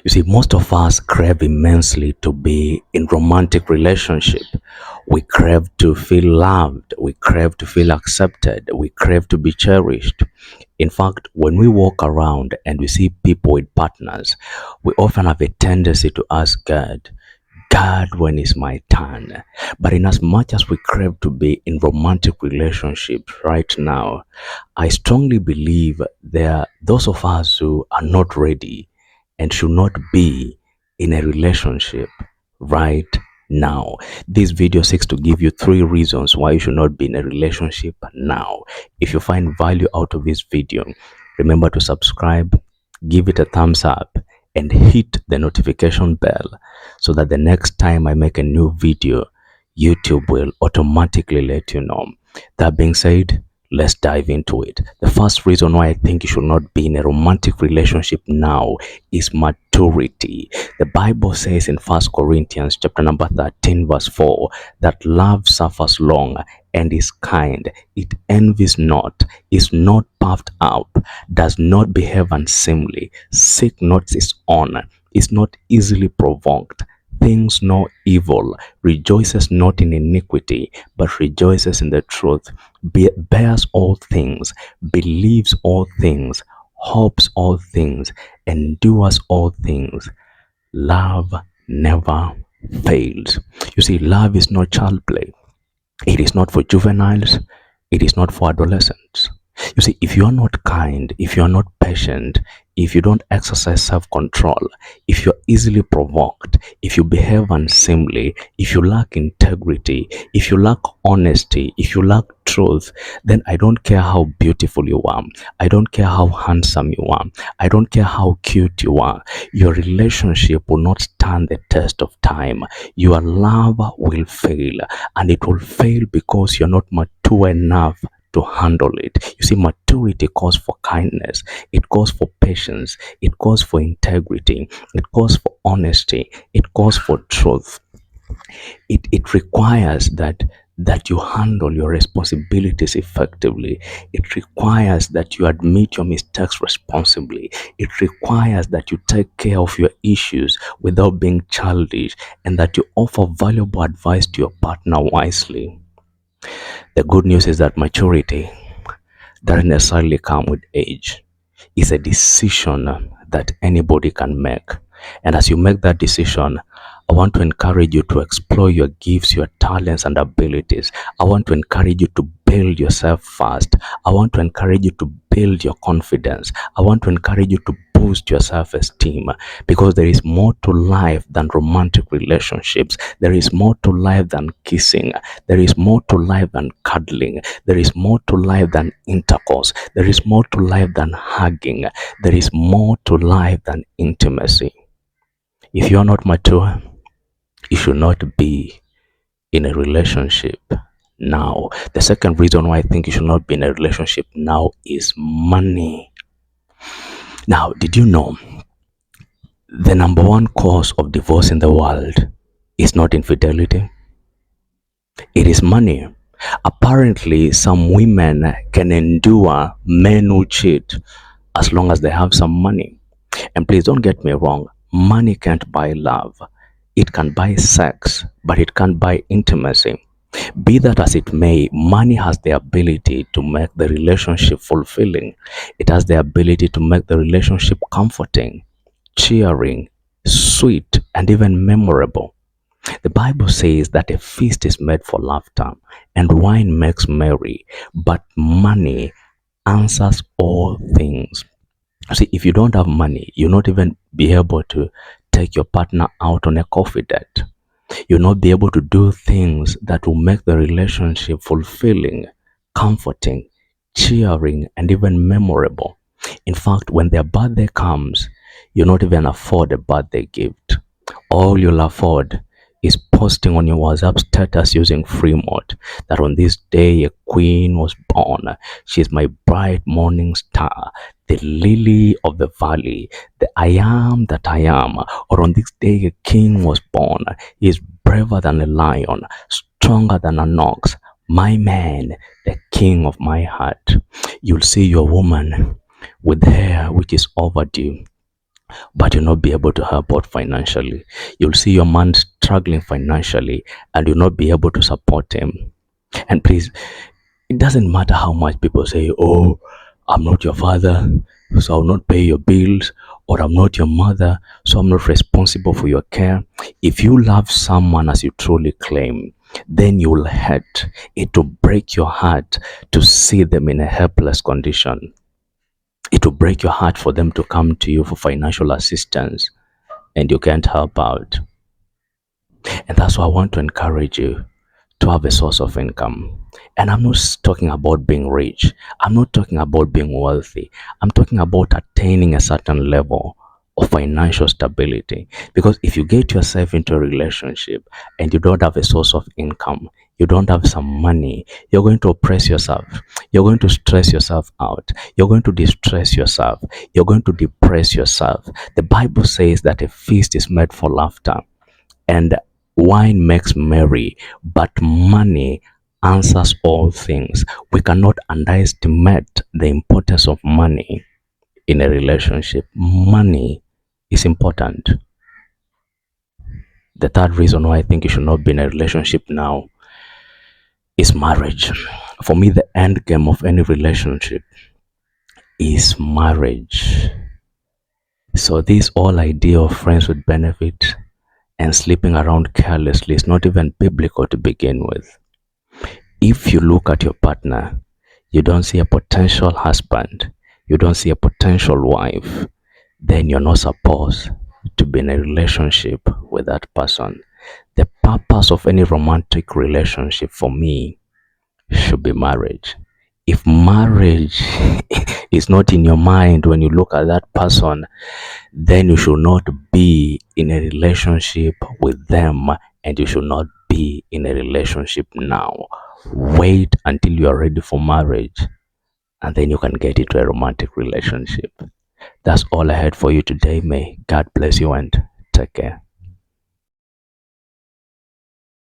You see, most of us crave immensely to be in romantic relationship. We crave to feel loved. We crave to feel accepted. We crave to be cherished. In fact, when we walk around and we see people with partners, we often have a tendency to ask God, when is my turn? But in as much as we crave to be in romantic relationships right now, I strongly believe there are those of us who are not ready and should not be in a relationship right now. This video seeks to give you 3 reasons why you should not be in a relationship now. If you find value out of this video, remember to subscribe, give it a thumbs up, and hit the notification bell so that the next time I make a new video, YouTube will automatically let you know. That being said, let's dive into it. The first reason why I think you should not be in a romantic relationship now is maturity. The Bible says in 1 Corinthians chapter number 13 verse 4 that love suffers long and is kind. It envies not, is not puffed up, does not behave unseemly, seek not its own, is not easily provoked, thinks no evil, rejoices not in iniquity, but rejoices in the truth, bears all things, believes all things, hopes all things, endures all things. Love never fails. You see, love is not child play. It is not for juveniles. It is not for adolescents. You see, if you are not kind, if you are not patient, if you don't exercise self-control, if you're easily provoked, if you behave unseemly, if you lack integrity, if you lack honesty, if you lack truth, then I don't care how beautiful you are. I don't care how handsome you are. I don't care how cute you are. Your relationship will not stand the test of time. Your love will fail, and it will fail because you're not mature enough to handle it. You see, maturity calls for kindness, it calls for patience, it calls for integrity, it calls for honesty, it calls for truth. It requires that you handle your responsibilities effectively. It requires that you admit your mistakes responsibly. It requires that you take care of your issues without being childish, and that you offer valuable advice to your partner wisely. The good news is that maturity doesn't necessarily come with age. It's a decision that anybody can make. And as you make that decision, I want to encourage you to explore your gifts, your talents, and abilities. I want to encourage you to build yourself first. I want to encourage you to build your confidence. I want to encourage you to boost your self-esteem, because there is more to life than romantic relationships. There is more to life than kissing. There is more to life than cuddling. There is more to life than intercourse. There is more to life than hugging. There is more to life than intimacy. If you are not mature, you should not be in a relationship now. The second reason why I think you should not be in a relationship now is money. Now, did you know the number one cause of divorce in the world is not infidelity? It is money. Apparently, some women can endure men who cheat as long as they have some money. And please don't get me wrong, money can't buy love. It can buy sex, but it can't buy intimacy. Be that as it may, money has the ability to make the relationship fulfilling. It has the ability to make the relationship comforting, cheering, sweet, and even memorable. The Bible says that a feast is made for laughter and wine makes merry, but money answers all things. See, if you don't have money, you'll not even be able to take your partner out on a coffee date. You'll not be able to do things that will make the relationship fulfilling, comforting, cheering, and even memorable. In fact, when their birthday comes, you'll not even afford a birthday gift. All you'll afford is posting on your WhatsApp status using free mode that on this day a queen was born. She's my bright morning star, the lily of the valley, the I am that I am. Or on this day a king was born. He is braver than a lion, stronger than an ox, my man, the king of my heart. You'll see your woman with hair which is overdue, but you'll not be able to help out financially. You'll see your man struggling financially and you'll not be able to support him. And please, it doesn't matter how much people say, oh, I'm not your father, so I'll not pay your bills, or I'm not your mother, so I'm not responsible for your care. If you love someone as you truly claim, then you'll hurt. It will break your heart to see them in a helpless condition. It will break your heart for them to come to you for financial assistance and you can't help out. And that's why I want to encourage you to have a source of income. And I'm not talking about being rich. I'm not talking about being wealthy. I'm talking about attaining a certain level of financial stability. Because if you get yourself into a relationship and you don't have a source of income, you don't have some money, you're going to oppress yourself. You're going to stress yourself out. You're going to distress yourself. You're going to depress yourself. The Bible says that a feast is made for laughter and wine makes merry, but money answers all things. We cannot underestimate the importance of money in a relationship. Money is important. The third reason why I think you should not be in a relationship now is marriage. For me, the end game of any relationship is marriage. So this whole idea of friends with benefit and sleeping around carelessly is not even biblical to begin with. If you look at your partner, you don't see a potential husband, you don't see a potential wife, then you're not supposed to be in a relationship with that person. The purpose of any romantic relationship for me should be marriage. If marriage is not in your mind when you look at that person, then you should not be in a relationship with them and you should not be in a relationship now. Wait until you are ready for marriage and then you can get into a romantic relationship. That's all I had for you today. May God bless you and take care.